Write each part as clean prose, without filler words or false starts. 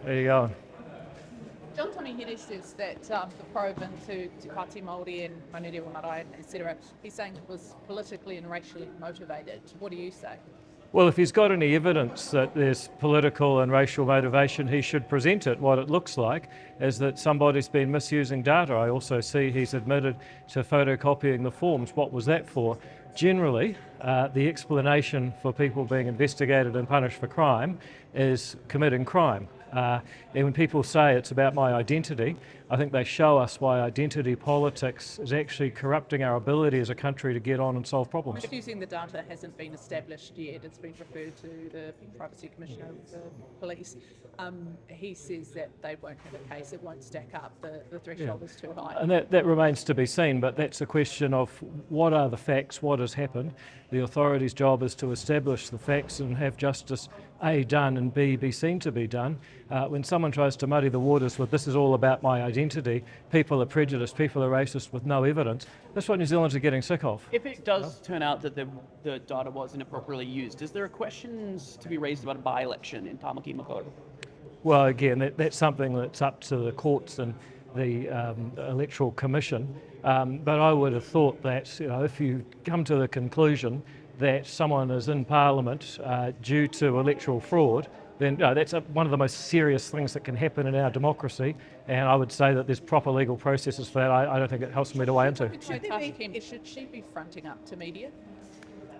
There you go. John Tamihere says that the probe into Te Pāti Māori and Manuwera Marae, etc., he's saying it was politically and racially motivated. What do you say? Well, if he's got any evidence that there's political and racial motivation, he should present it. What it looks like is that somebody's been misusing data. I also see he's admitted to photocopying the forms. What was that for? Generally, the explanation for people being investigated and punished for crime is committing crime. And when people say it's about my identity, I think they show us why identity politics is actually corrupting our ability as a country to get on and solve problems. Misusing the data hasn't been established yet. It's been referred to the Privacy Commissioner of the Police. He says that they won't have a case, it won't stack up, the threshold is too high. And that remains to be seen, but that's a question of what are the facts, what has happened. The authorities' job is to establish the facts and have justice A, done, and B, be seen to be done. When someone tries to muddy the waters with this is all about my identity, people are prejudiced, people are racist with no evidence, that's what New Zealanders are getting sick of. If it does turn out that the data was inappropriately used, is there questions to be raised about a by-election in Tāmaki Makaurau? Well, again, that's something that's up to the courts and the Electoral Commission. But I would have thought that, if you come to the conclusion that someone is in Parliament due to electoral fraud, then that's one of the most serious things that can happen in our democracy, and I would say that there's proper legal processes for that. I don't think it helps me to weigh into. Should she be fronting up to media?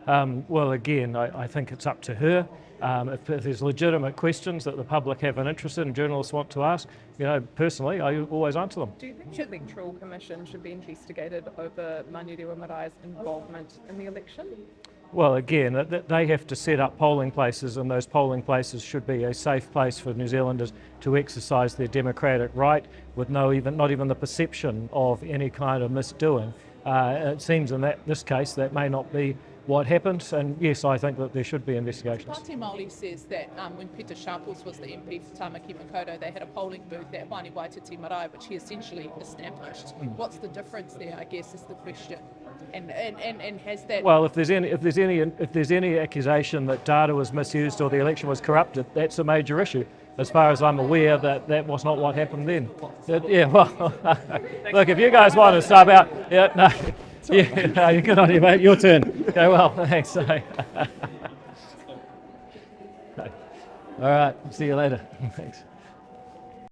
Well, again, I think it's up to her. If there's legitimate questions that the public have an interest in and journalists want to ask, personally, I always answer them. Do you think the Electoral Commission should be investigated over Manuwera Marae's involvement in the election? Well, again, they have to set up polling places, and those polling places should be a safe place for New Zealanders to exercise their democratic right with not even the perception of any kind of misdoing. It seems in this case that may not be what happened, and yes, I think that there should be investigations. Pāti Māori says that when Peter Sharples was the MP for Tāmaki Makaurau, they had a polling booth at Manuwera Marae, which he essentially established. What's the difference there, I guess, is the question. And has that... Well, if there's any accusation that data was misused or the election was corrupted, that's a major issue. As far as I'm aware, that was not what happened then. Look, if you guys want to sub out, you're good on you, mate. Your turn. Go well, thanks. All right, see you later. Thanks.